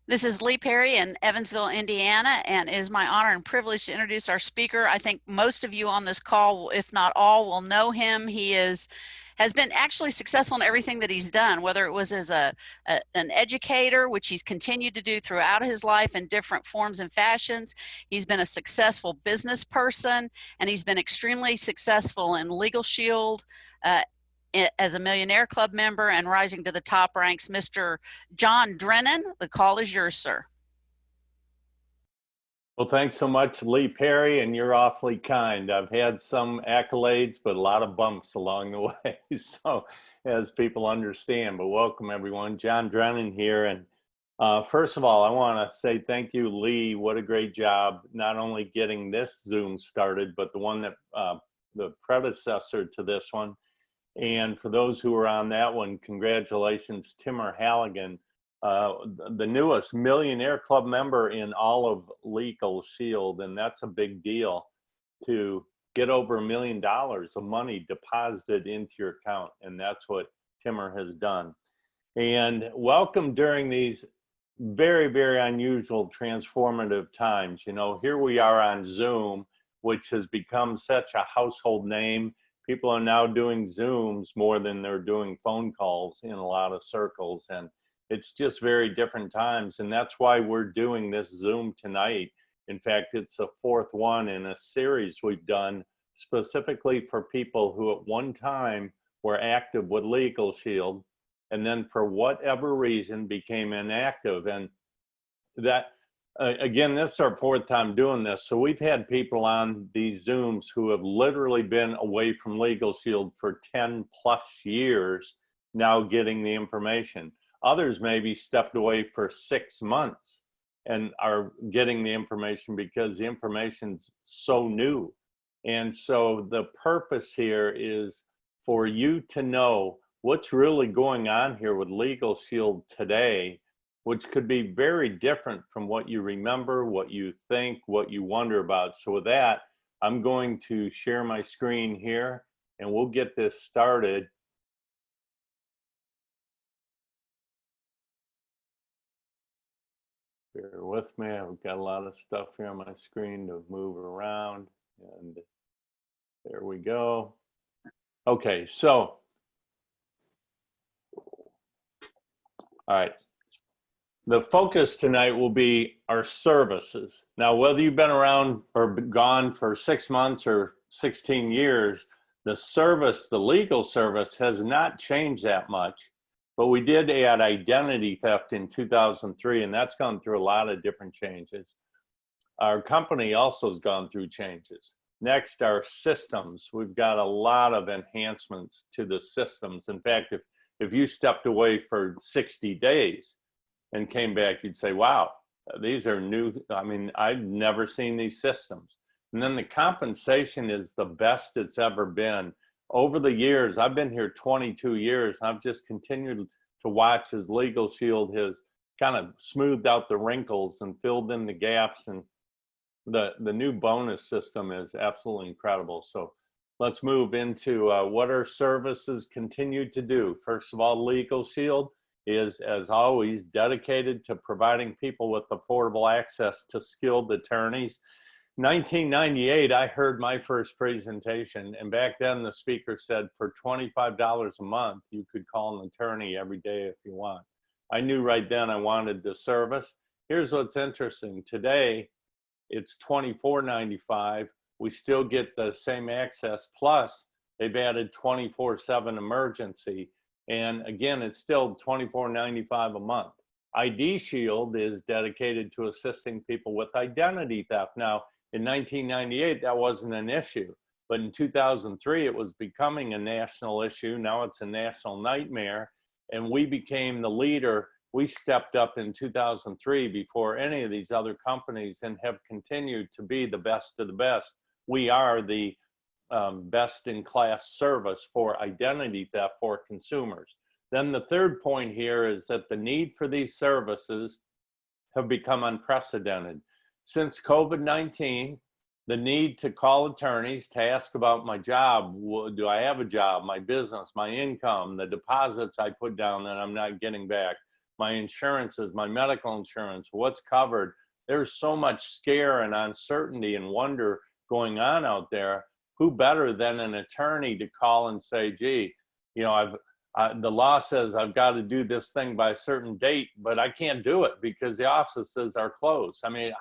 This is Lee Perry in Evansville, Indiana, and it is my honor and privilege to introduce our speaker. I think most of you on this call, if not all, will know him. He has been actually successful in everything that he's done, whether it was as an educator, which he's continued to do throughout his life in different forms and fashions. He's been a successful business person, and he's been extremely successful in Legal Shield, as a Millionaire Club member and rising to the top ranks. Mr. John Drennan, the call is yours, sir. Well, thanks so much, Lee Perry, and you're awfully kind. I've had some accolades, but a lot of bumps along the way, so as people understand. But welcome, everyone. John Drennan here. And first of all, I want to say thank you, Lee. What a great job, not only getting this Zoom started, but the one that the predecessor to this one. And for those who were on that one, congratulations, Timur Halligan, the newest Millionaire Club member in all of Legal Shield. And that's a big deal to get over $1 million of money deposited into your account. And that's what Timur has done. And welcome during these very, very unusual, transformative times. You know, here we are on Zoom, which has become such a household name. People are now doing Zooms more than they're doing phone calls in a lot of circles. And it's just very different times. And that's why we're doing this Zoom tonight. In fact, it's the fourth one in a series we've done specifically for people who at one time were active with Legal Shield and then for whatever reason became inactive. And that, again, this is our fourth time doing this. So we've had people on these Zooms who have literally been away from Legal Shield for 10 plus years, now getting the information. Others maybe stepped away for 6 months and are getting the information because the information's so new. And so the purpose here is for you to know what's really going on here with Legal Shield today, which could be very different from what you remember, what you think, what you wonder about. So with that, I'm going to share my screen here and we'll get this started. Bear with me, I've got a lot of stuff here on my screen to move around, and there we go. Okay, so, all right. The focus tonight will be our services. Now, whether you've been around or gone for 6 months or 16 years, the service, the legal service has not changed that much. But we did add identity theft in 2003, and that's gone through a lot of different changes. Our company also has gone through changes. Next, our systems. We've got a lot of enhancements to the systems. In fact, if you stepped away for 60 days and came back, you'd say, wow, these are new. I mean, I've never seen these systems. And then the compensation is the best it's ever been. Over the years, I've been here 22 years, I've just continued to watch as Legal Shield has kind of smoothed out the wrinkles and filled in the gaps, and the new bonus system is absolutely incredible. So let's move into what our services continue to do. First of all, Legal Shield is, as always, dedicated to providing people with affordable access to skilled attorneys. 1998, I heard my first presentation, and back then the speaker said for $25 a month, you could call an attorney every day if you want. I knew right then I wanted the service. Here's what's interesting. Today, it's $24.95. We still get the same access, plus they've added 24/7 emergency. And again, it's still $24.95 a month. ID Shield is dedicated to assisting people with identity theft. Now, in 1998, that wasn't an issue, but in 2003, it was becoming a national issue. Now it's a national nightmare, and we became the leader. We stepped up in 2003 before any of these other companies and have continued to be the best of the best. We are the best-in-class service for identity theft for consumers. Then the third point here is that the need for these services have become unprecedented. Since COVID-19, the need to call attorneys to ask about my job, do I have a job, my business, my income, the deposits I put down that I'm not getting back, my insurances, my medical insurance, what's covered. There's so much scare and uncertainty and wonder going on out there. Who better than an attorney to call and say, gee, you know, the law says I've got to do this thing by a certain date, but I can't do it because the offices are closed. I mean,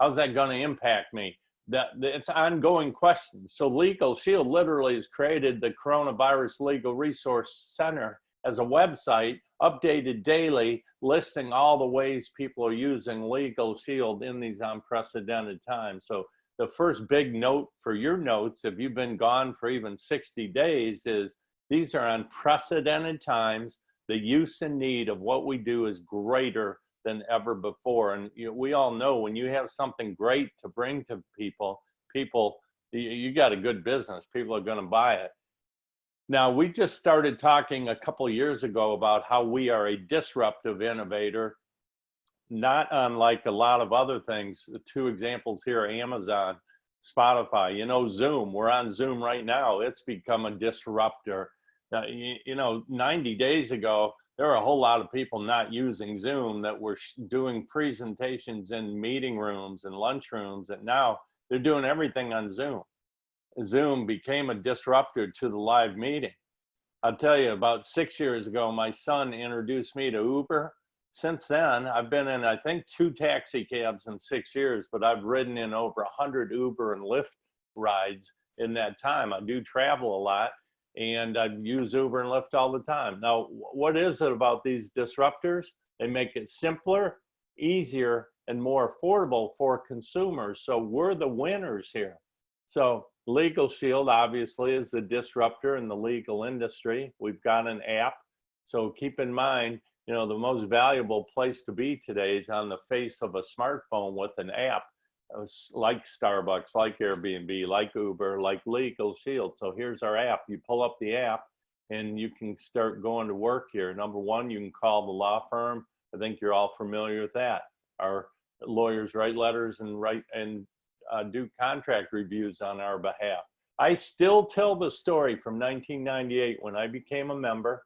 how's that going to impact me? It's ongoing questions. So Legal Shield literally has created the Coronavirus Legal Resource Center as a website, updated daily, listing all the ways people are using Legal Shield in these unprecedented times. So the first big note for your notes, if you've been gone for even 60 days, is these are unprecedented times. The use and need of what we do is greater than ever before. And we all know when you have something great to bring to people, you got a good business, people are going to buy it. Now, we just started talking a couple of years ago about how we are a disruptive innovator, not unlike a lot of other things. The two examples here are Amazon, Spotify, Zoom. We're on Zoom right now. It's become a disruptor. 90 days ago, there were a whole lot of people not using Zoom that were doing presentations in meeting rooms and lunch rooms, and now they're doing everything on Zoom. Zoom became a disruptor to the live meeting. I'll tell you, about 6 years ago, my son introduced me to Uber. Since then, I've been in, I think, 2 taxi cabs in 6 years, but I've ridden in over 100 Uber and Lyft rides in that time. I do travel a lot, and I use Uber and Lyft all the time. Now, what is it about these disruptors? They make it simpler, easier, and more affordable for consumers. So we're the winners here. So Legal Shield obviously is the disruptor in the legal industry. We've got an app. So keep in mind, the most valuable place to be today is on the face of a smartphone with an app, like Starbucks, like Airbnb, like Uber, like Legal Shield. So here's our app. You pull up the app and you can start going to work here. Number one, you can call the law firm. I think you're all familiar with that. Our lawyers write letters and do contract reviews on our behalf. I still tell the story from 1998 when I became a member.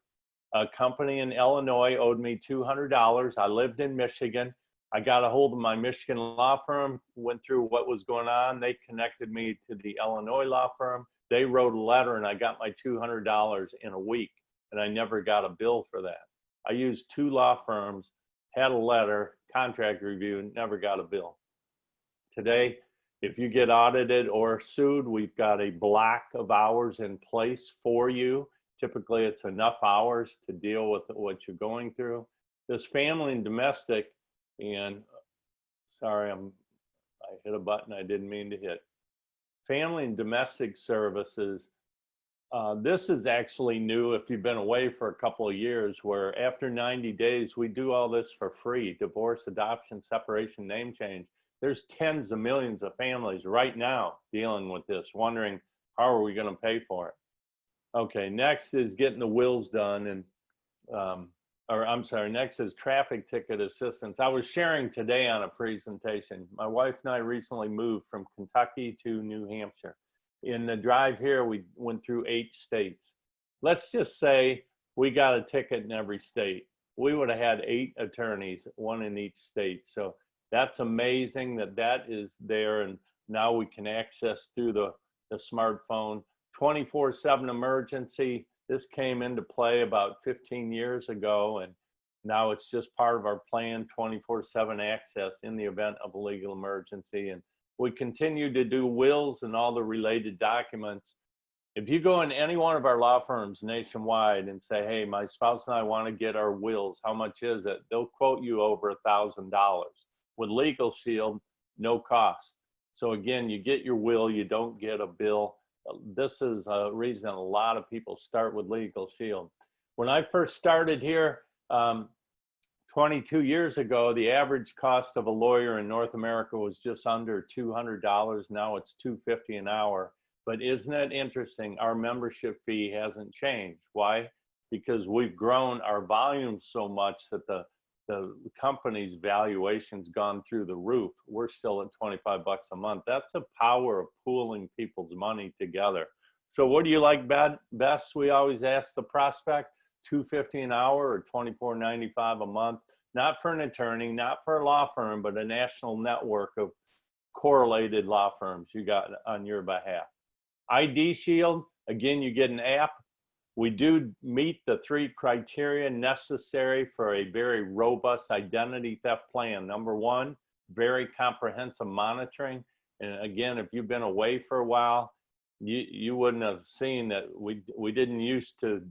A company in Illinois owed me $200. I lived in Michigan. I got a hold of my Michigan law firm, went through what was going on. They connected me to the Illinois law firm. They wrote a letter and I got my $200 in a week, and I never got a bill for that. I used 2 law firms, had a letter, contract review, never got a bill. Today, if you get audited or sued, we've got a block of hours in place for you. Typically, it's enough hours to deal with what you're going through. This family and domestic, and sorry, I hit a button I didn't mean to hit. Family and domestic services, this is actually new if you've been away for a couple of years, where after 90 days, we do all this for free: divorce, adoption, separation, name change. There's tens of millions of families right now dealing with this, wondering how are we going to pay for it. Okay, next is getting the wills done, and next is traffic ticket assistance. I was sharing today on a presentation. My wife and I recently moved from Kentucky to New Hampshire. In the drive here, we went through 8 states. Let's just say we got a ticket in every state. We would have had 8 attorneys, 1 in each state. So that's amazing that is there, and now we can access through the smartphone. 24/7 emergency. This came into play about 15 years ago, and now it's just part of our plan, 24/7 access in the event of a legal emergency. And we continue to do wills and all the related documents. If you go in any one of our law firms nationwide and say, hey, my spouse and I want to get our wills, how much is it? They'll quote you over $1,000. With Legal Shield, no cost. So again, you get your will, you don't get a bill. This is a reason a lot of people start with Legal Shield. When I first started here 22 years ago, the average cost of a lawyer in North America was just under $200. Now it's $250 an hour. But isn't it interesting? Our membership fee hasn't changed. Why? Because we've grown our volume so much that the company's valuation's gone through the roof. We're still at $25 a month. That's the power of pooling people's money together. So what do you like best? We always ask the prospect. $250 an hour or $24.95 a month, not for an attorney, not for a law firm, but a national network of correlated law firms you got on your behalf. ID Shield, again, you get an app. We do meet the 3 criteria necessary for a very robust identity theft plan. Number 1, very comprehensive monitoring. And again, if you've been away for a while, you wouldn't have seen that we didn't used to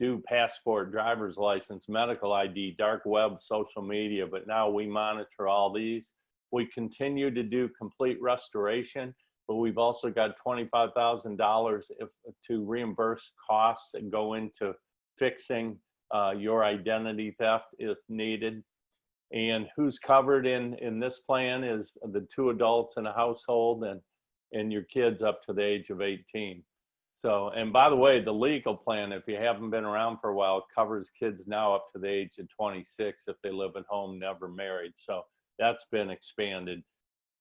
do passport, driver's license, medical ID, dark web, social media, but now we monitor all these. We continue to do complete restoration, but we've also got $25,000 to reimburse costs that go into fixing your identity theft if needed. And who's covered in this plan is the 2 adults in a household and your kids up to the age of 18. So, and by the way, the legal plan, if you haven't been around for a while, covers kids now up to the age of 26 if they live at home, never married. So that's been expanded.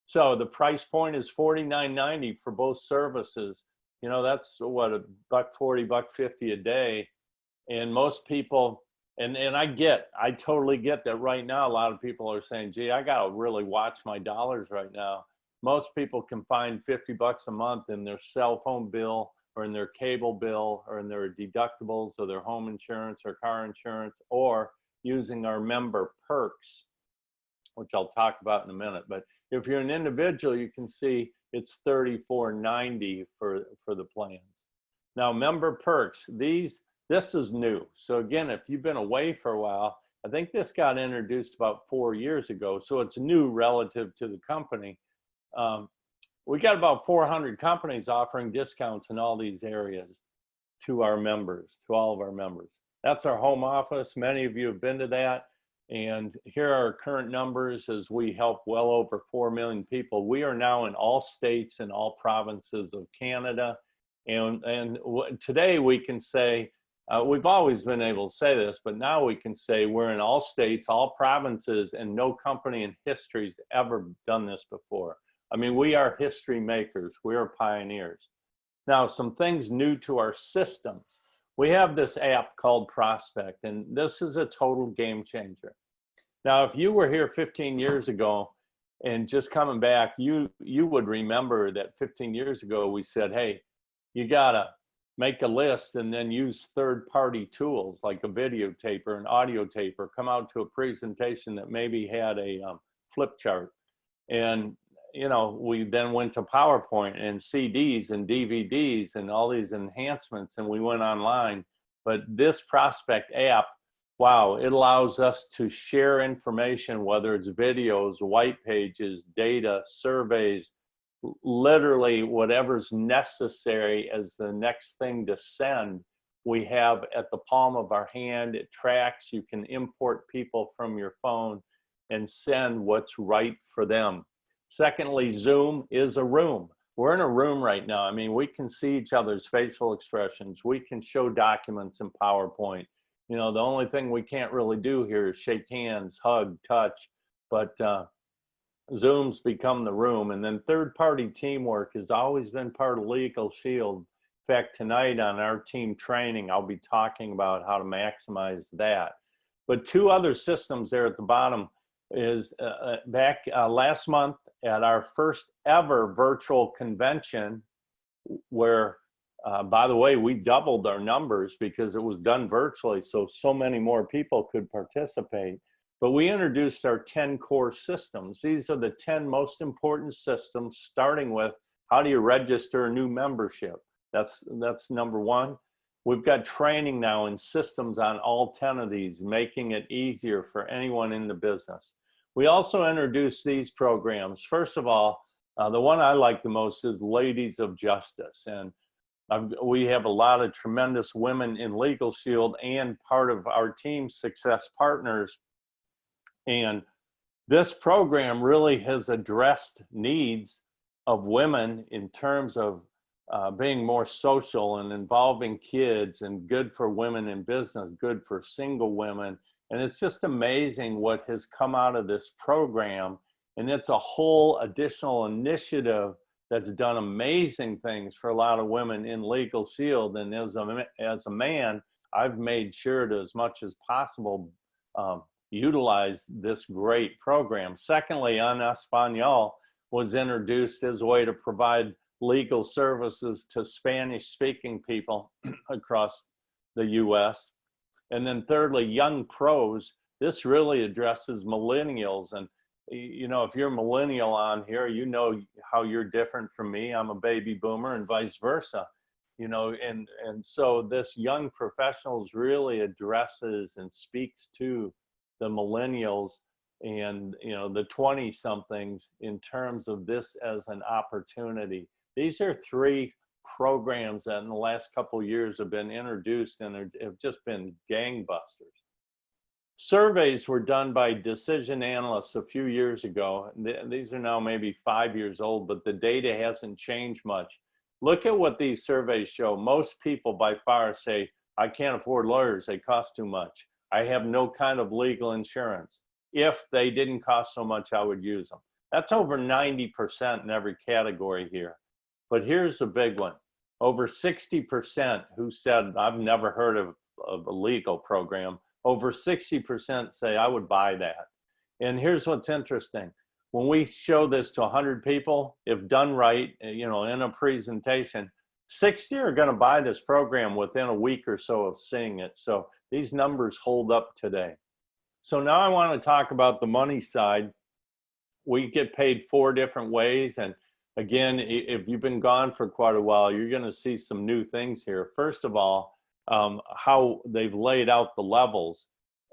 So the price point is $49.90 for both services. You know, that's what, $140, $150 a day. And most people, and I totally get that right now. A lot of people are saying, gee, I got to really watch my dollars right now. Most people can find $50 a month in their cell phone bill or in their cable bill or in their deductibles or their home insurance or car insurance, or using our member perks, which I'll talk about in a minute. But if you're an individual, you can see it's $34.90 for the plans. Now, member perks, this is new. So again, if you've been away for a while, I think this got introduced about 4 years ago. So it's new relative to the company. We got about 400 companies offering discounts in all these areas to our members, to all of our members. That's our home office. Many of you have been to that. And here are our current numbers as we help well over 4 million people. We are now in all states and all provinces of Canada. And today we can say, we've always been able to say this, but now we can say we're in all states, all provinces, and no company in history has ever done this before. I mean, we are history makers. We are pioneers. Now, some things new to our systems. We have this app called Prospect, and this is a total game changer. Now, if you were here 15 years ago and just coming back, you would remember that 15 years ago we said, hey, you gotta make a list and then use third-party tools like a videotape or an audio tape, or come out to a presentation that maybe had a flip chart. And you know, we then went to PowerPoint and CDs and DVDs and all these enhancements, and we went online. But this Prospect app, wow, it allows us to share information, whether it's videos, white pages, data, surveys, literally whatever's necessary as the next thing to send, we have at the palm of our hand. It tracks. You can import people from your phone and send what's right for them. Secondly, Zoom is a room. We're in a room right now. I mean, we can see each other's facial expressions. We can show documents in PowerPoint. You know, the only thing we can't really do here is shake hands, hug, touch, but Zoom's become the room. And then third-party teamwork has always been part of Legal Shield. In fact, tonight on our team training, I'll be talking about how to maximize that. But 2 other systems there at the bottom is back last month at our first ever virtual convention, where, by the way, we doubled our numbers because it was done virtually, so many more people could participate. But we introduced our 10 core systems. These are the 10 most important systems, starting with how do you register a new membership? That's number 1. We've got training now in systems on all 10 of these, making it easier for anyone in the business. We also introduced these programs. First of all, the one I like the most is Ladies of Justice. And we have a lot of tremendous women in Legal Shield and part of our team success partners. And this program really has addressed needs of women in terms of being more social and involving kids, and good for women in business, good for single women. And it's just amazing what has come out of this program. And it's a whole additional initiative that's done amazing things for a lot of women in Legal Shield. And as a man, I've made sure to, as much as possible, utilize this great program. Secondly, En Español was introduced as a way to provide legal services to Spanish-speaking people across the U.S. And then thirdly, Young Pros. This really addresses millennials. And, you know, if you're a millennial on here, you know how you're different from me. I'm a baby boomer and vice versa. You know, and so this Young Professionals really addresses and speaks to the millennials and, you know, the 20-somethings in terms of this as an opportunity. These are three programs that in the last couple of years have been introduced and have just been gangbusters. Surveys were done by decision analysts a few years ago. These are now maybe 5 years old, but the data hasn't changed much. Look at what these surveys show. Most people by far say, I can't afford lawyers, they cost too much. I have no kind of legal insurance. If they didn't cost so much, I would use them. That's over 90% in every category here. But here's a big one. Over 60% who said, I've never heard of a legal program. Over 60% say, I would buy that. And here's what's interesting. When we show this to 100 people, if done right, you know, in a presentation, 60 are going to buy this program within a week or so of seeing it. So these numbers hold up today. So now I want to talk about the money side. We get paid 4 different ways. And again, if you've been gone for quite a while, you're going to see some new things here. First of all, how they've laid out the levels.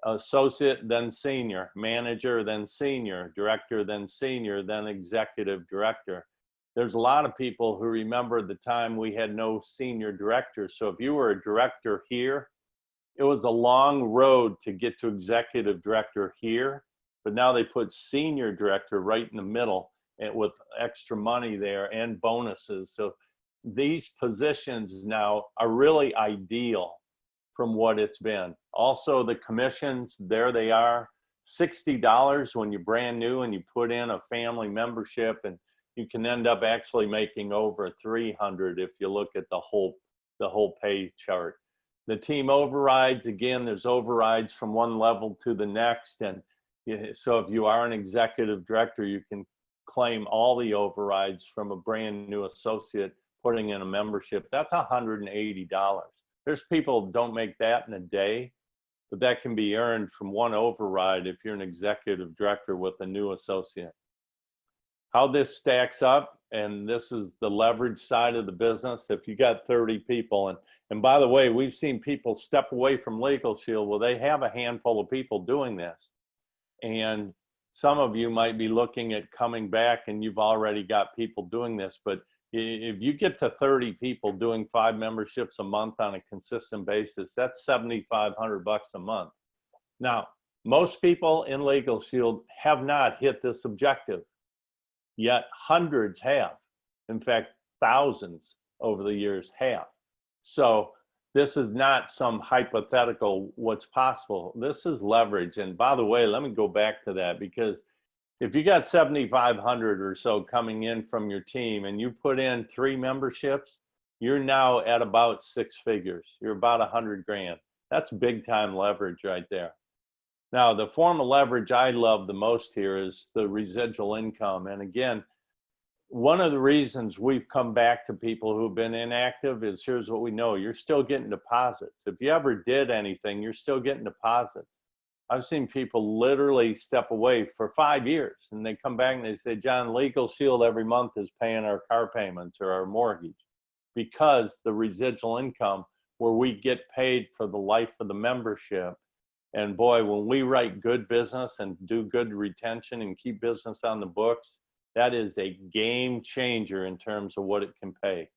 Associate, then senior, manager, then senior, director, then senior, then executive director. There's a lot of people who remember the time we had no senior director. So if you were a director here, it was a long road to get to executive director here, but now they put senior director right in the middle and with extra money there and bonuses. So these positions now are really ideal from what it's been. Also the commissions, there they are, $60 when you're brand new and you put in a family membership, and you can end up actually making over $300 if you look at the whole pay chart. The team overrides, again, there's overrides from one level to the next. And so if you are an executive director, you can claim all the overrides from a brand new associate putting in a membership. That's $180. There's people who don't make that in a day, but that can be earned from one override if you're an executive director with a new associate. How this stacks up, and this is the leverage side of the business. If you got 30 people, and by the way, we've seen people step away from Legal Shield. Well, they have a handful of people doing this. And some of you might be looking at coming back and you've already got people doing this, but if you get to 30 people doing 5 memberships a month on a consistent basis, that's $7,500 a month. Now, most people in Legal Shield have not hit this objective, yet hundreds have. In fact, thousands over the years have. So this is not some hypothetical what's possible. This is leverage. And by the way, let me go back to that, because if you got 7,500 or so coming in from your team and you put in 3 memberships, you're now at about 6 figures. You're about 100 grand. That's big time leverage right there. Now, the form of leverage I love the most here is the residual income. And again, one of the reasons we've come back to people who've been inactive is here's what we know. You're still getting deposits. If you ever did anything, you're still getting deposits. I've seen people literally step away for 5 years and they come back and they say, John, Legal Shield every month is paying our car payments or our mortgage, because the residual income where we get paid for the life of the membership. And boy, when we write good business and do good retention and keep business on the books, that is a game changer in terms of what it can pay.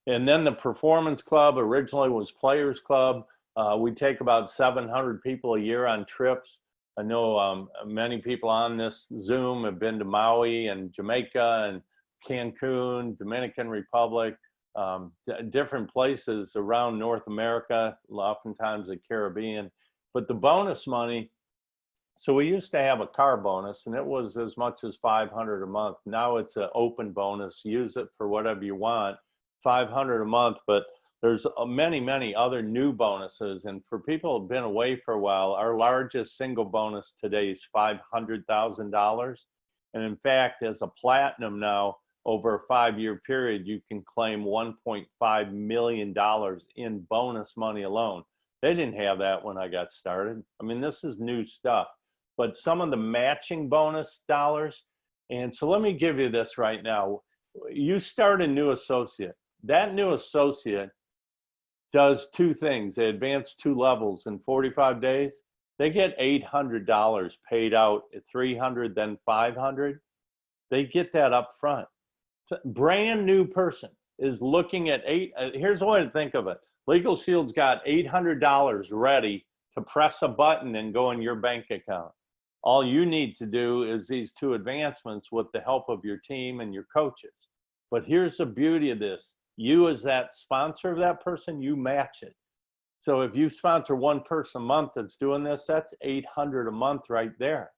And then the Performance Club originally was Players Club. We take about 700 people a year on trips. I know many people on this Zoom have been to Maui and Jamaica and Cancun, Dominican Republic, different places around North America, oftentimes the Caribbean. But the bonus money, so we used to have a car bonus and it was as much as $500 a month. Now it's an open bonus, use it for whatever you want, $500 a month. But There's many, many other new bonuses. And for people who've been away for a while, our largest single bonus today is $500,000. And in fact, as a platinum now, over a 5-year period, you can claim $1.5 million in bonus money alone. They didn't have that when I got started. I mean, this is new stuff. But some of the matching bonus dollars, and so let me give you this right now. You start a new associate. That new associate does two things. They advance 2 levels in 45 days. They get $800 paid out at $300, then $500. They get that up front. Brand new person is looking at here's the way to think of it. Legal Shield's got $800 ready to press a button and go in your bank account. All you need to do is these 2 advancements with the help of your team and your coaches. But here's the beauty of this. You as that sponsor of that person, you match it. So if you sponsor one person a month that's doing this, that's $800 a month right there.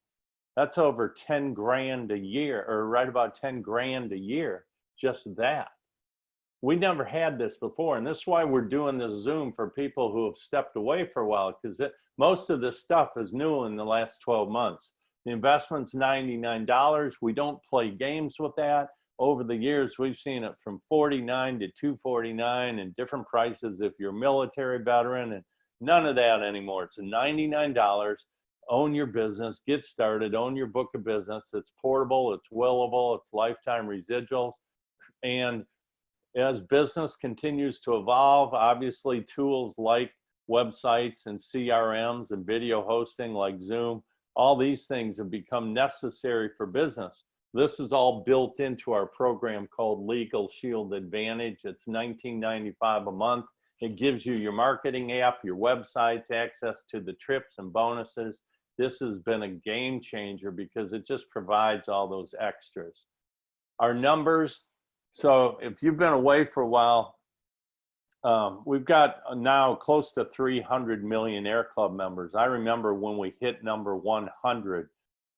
That's over 10 grand a year, or right about 10 grand a year, just that. We never had this before, and this is why we're doing this Zoom for people who have stepped away for a while, because most of this stuff is new in the last 12 months. The investment's $99. We don't play games with that. Over the years, we've seen it from $49 to $249 and different prices if you're a military veteran, and none of that anymore. It's $99. Own your business, get started, own your book of business. It's portable, it's willable, it's lifetime residuals. And as business continues to evolve, obviously tools like websites and CRMs and video hosting like Zoom, all these things have become necessary for business. This is all built into our program called Legal Shield Advantage. It's $19.95 a month. It gives you your marketing app, your websites, access to the trips and bonuses. This has been a game changer because it just provides all those extras. Our numbers, so if you've been away for a while, we've got now close to 300 Millionaire Club members. I remember when we hit number 100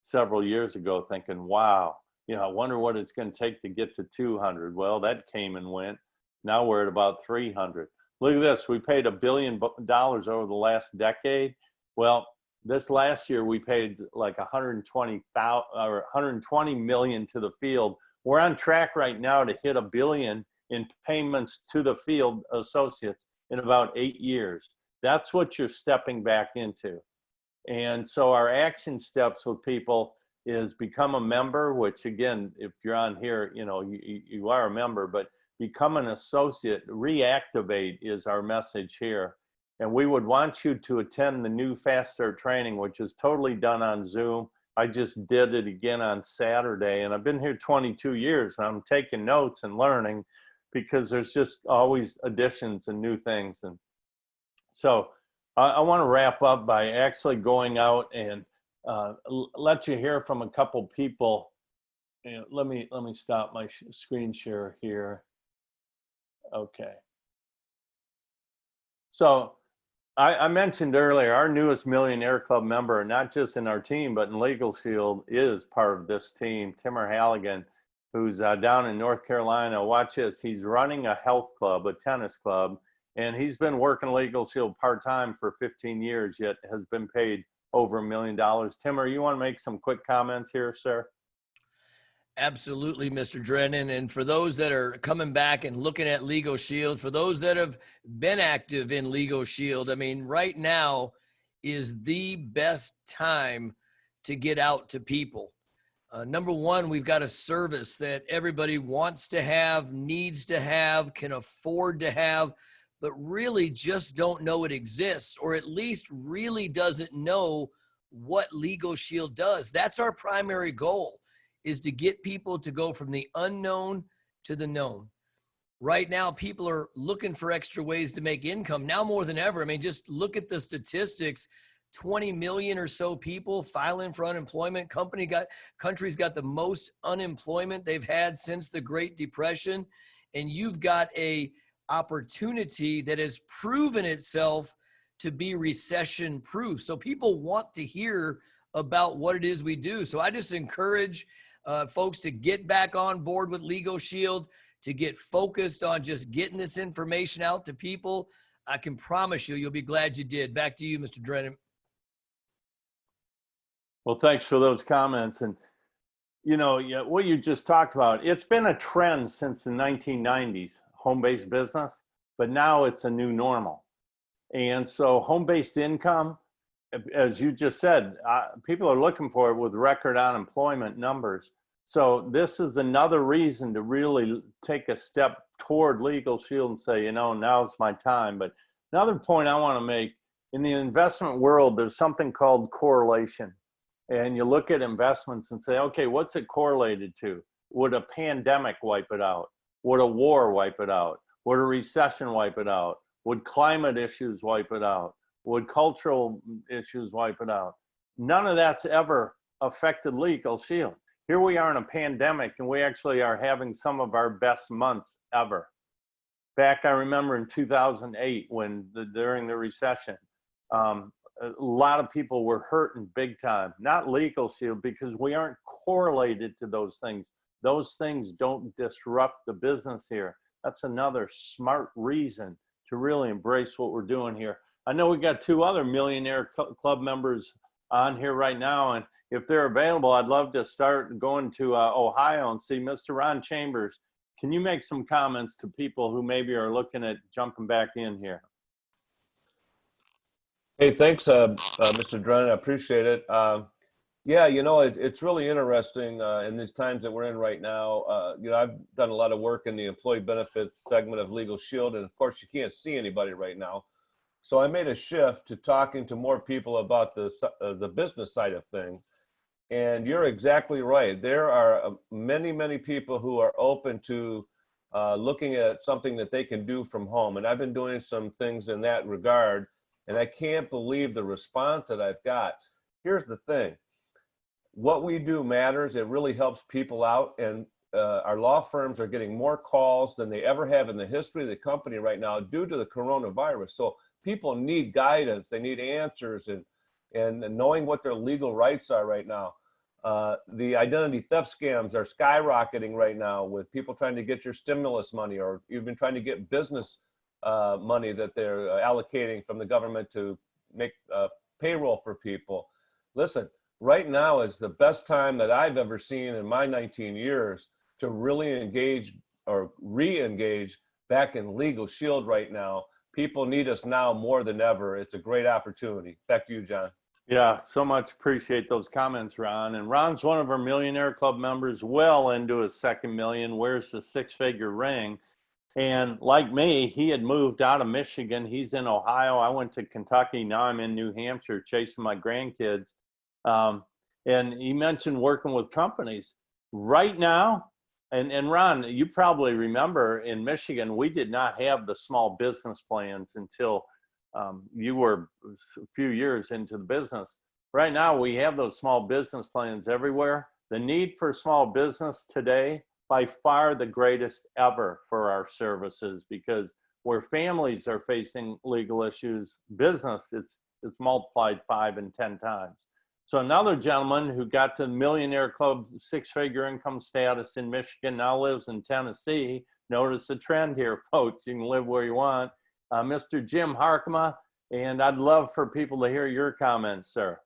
several years ago thinking, wow, I wonder what it's going to take to get to 200. Well, that came and went. Now we're at about 300. Look at this. We paid $1 billion over the last decade. Well, this last year we paid like 120 million to the field. We're on track right now to hit $1 billion in payments to the field associates in about 8 years. That's what you're stepping back into. And so our action steps with people is become a member, which again, if you're on here, you are a member, but become an associate. Reactivate is our message here. And we would want you to attend the new Fast Start training, which is totally done on Zoom. I just did it again on Saturday, and I've been here 22 years, and I'm taking notes and learning because there's just always additions and new things. And so I want to wrap up by actually going out and let you hear from a couple people. And let me stop my screen share here. Okay. So I mentioned earlier, our newest Millionaire Club member, not just in our team, but in Legal Shield, is part of this team, Timur Halligan, who's down in North Carolina. Watch this. He's running a health club, a tennis club, and he's been working Legal Shield part-time for 15 years, yet has been paid over $1 million. Timur, you want to make some quick comments here, sir? Absolutely, Mr. Drennan. And for those that are coming back and looking at Legal Shield, for those that have been active in Legal Shield, I mean, right now is the best time to get out to people. Number one, we've got a service that everybody wants to have, needs to have, can afford to have, but really just don't know it exists, or at least really doesn't know what Legal Shield does. That's our primary goal, is to get people to go from the unknown to the known. Right now, people are looking for extra ways to make income now more than ever. I mean, just look at the statistics. 20 million or so people filing for unemployment. Country's got the most unemployment they've had since the Great Depression. And you've got a opportunity that has proven itself to be recession proof. So people want to hear about what it is we do. So I just encourage folks to get back on board with Legal Shield, to get focused on just getting this information out to people, I can promise you, you'll be glad you did. Back to you, Mr. Drennan. Well, thanks for those comments. And, you know, yeah, what you just talked about, it's been a trend since the 1990s, home-based business, but now it's a new normal. And so home-based income, as you just said, people are looking for it with record unemployment numbers. So this is another reason to really take a step toward Legal Shield and say, you know, now's my time. But another point I want to make, in the investment world, there's something called correlation. And you look at investments and say, okay, what's it correlated to? Would a pandemic wipe it out? Would a war wipe it out? Would a recession wipe it out? Would climate issues wipe it out? Would cultural issues wipe it out? None of that's ever affected Legal Shield. Here we are in a pandemic, and we actually are having some of our best months ever. Back, I remember in 2008, during the recession, a lot of people were hurting big time. Not Legal Shield, because we aren't correlated to those things. Those things don't disrupt the business here. That's another smart reason to really embrace what we're doing here. I know we got 2 other Millionaire Club members on here right now, and if they're available, I'd love to start going to Ohio and see Mr. Ron Chambers. Can you make some comments to people who maybe are looking at jumping back in here? Hey, thanks, Mr. Drennan. I appreciate it. Yeah, you know, it's really interesting in these times that we're in right now. You know, I've done a lot of work in the employee benefits segment of Legal Shield, and of course, you can't see anybody right now. So I made a shift to talking to more people about the business side of things. And you're exactly right. There are many, many people who are open to looking at something that they can do from home. And I've been doing some things in that regard, and I can't believe the response that I've got. Here's the thing. What we do matters. It really helps people out. And our law firms are getting more calls than they ever have in the history of the company right now due to the coronavirus. So people need guidance. They need answers and knowing what their legal rights are right now. The identity theft scams are skyrocketing right now with people trying to get your stimulus money, or even trying to get business money that they're allocating from the government to make payroll for people. Listen, right now is the best time that I've ever seen in my 19 years to really engage or re-engage back in Legal Shield right now. People need us now more than ever. It's a great opportunity. Back to you, John. Yeah, so much appreciate those comments, Ron. And Ron's one of our Millionaire Club members, well into his second million, wears the 6-figure ring. And like me, he had moved out of Michigan. He's in Ohio. I went to Kentucky. Now I'm in New Hampshire chasing my grandkids. And he mentioned working with companies. Right now, and Ron, you probably remember in Michigan, we did not have the small business plans until you were a few years into the business. Right now, we have those small business plans everywhere. The need for small business today, by far the greatest ever for our services, because where families are facing legal issues, business, it's multiplied 5 and 10 times. So another gentleman who got to the Millionaire Club 6-figure income status in Michigan now lives in Tennessee. Notice the trend here, folks. You can live where you want. Mr. Jim Harkema, and I'd love for people to hear your comments, sir.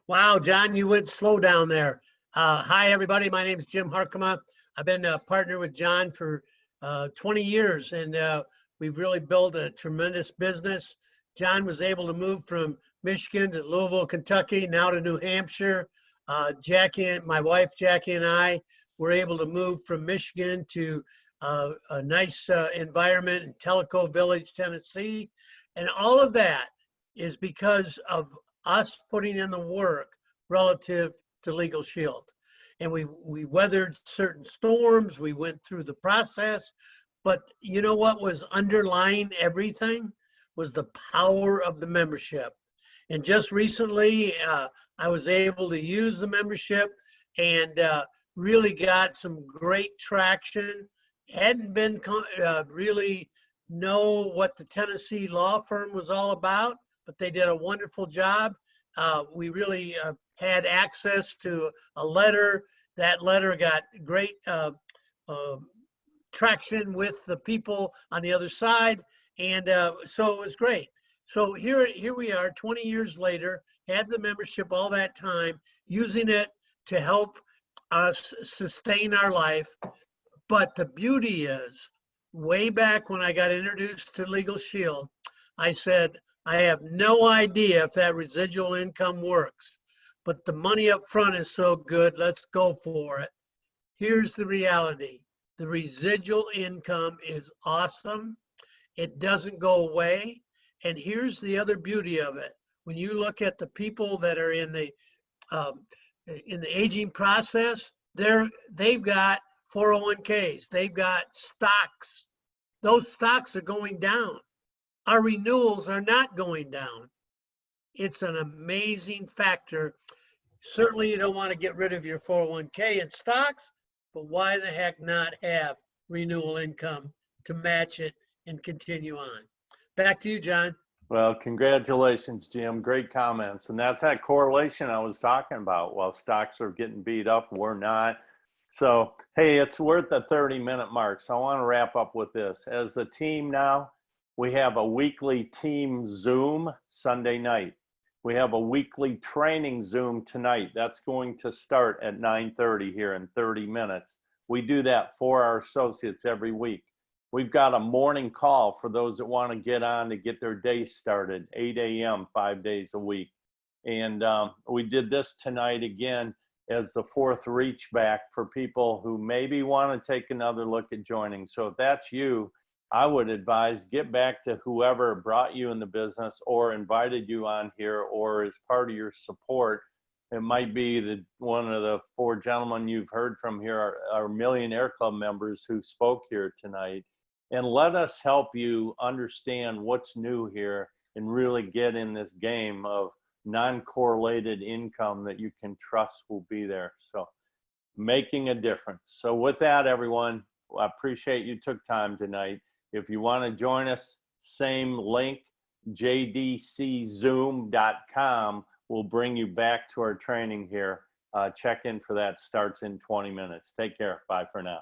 Wow, John, you went slow down there. Hi, everybody. My name is Jim Harkema. I've been a partner with John for 20 years, and we've really built a tremendous business. John was able to move from Michigan to Louisville, Kentucky, now to New Hampshire. Jackie, my wife Jackie, and I were able to move from Michigan to a nice environment in Tellico Village, Tennessee. And all of that is because of us putting in the work relative to Legal Shield. And we weathered certain storms, we went through the process, but you know what was underlying everything was the power of the membership. And just recently, I was able to use the membership and really got some great traction. Hadn't been really know what the Tennessee law firm was all about, but they did a wonderful job. We really had access to a letter. That letter got great traction with the people on the other side. And so it was great. So here we are 20 years later, had the membership all that time, using it to help us sustain our life. But the beauty is, way back when I got introduced to Legal Shield, I said, I have no idea if that residual income works, but the money up front is so good, let's go for it. Here's the reality. The residual income is awesome. It doesn't go away. And here's the other beauty of it. When you look at the people that are in the aging process, they've got 401ks, they've got stocks. Those stocks are going down. Our renewals are not going down. It's an amazing factor. Certainly you don't want to get rid of your 401k and stocks, but why the heck not have renewal income to match it and continue on? Back to you, John. Well, congratulations, Jim. Great comments. And that's that correlation I was talking about. While stocks are getting beat up, we're not. So, hey, it's worth the 30-minute mark. So I want to wrap up with this. As a team now, we have a weekly team Zoom Sunday night. We have a weekly training Zoom tonight. That's going to start at 9:30 here in 30 minutes. We do that for our associates every week. We've got a morning call for those that want to get on to get their day started, 8 a.m., 5 days a week. And we did this tonight again as the fourth reach back for people who maybe want to take another look at joining. So if that's you, I would advise get back to whoever brought you in the business or invited you on here or as part of your support. It might be one of the four gentlemen you've heard from here are Millionaire Club members who spoke here tonight. And let us help you understand what's new here and really get in this game of non-correlated income that you can trust will be there. So making a difference. So with that, everyone, I appreciate you took time tonight. If you want to join us, same link, jdczoom.com will bring you back to our training here. Check in for that. Starts in 20 minutes. Take care. Bye for now.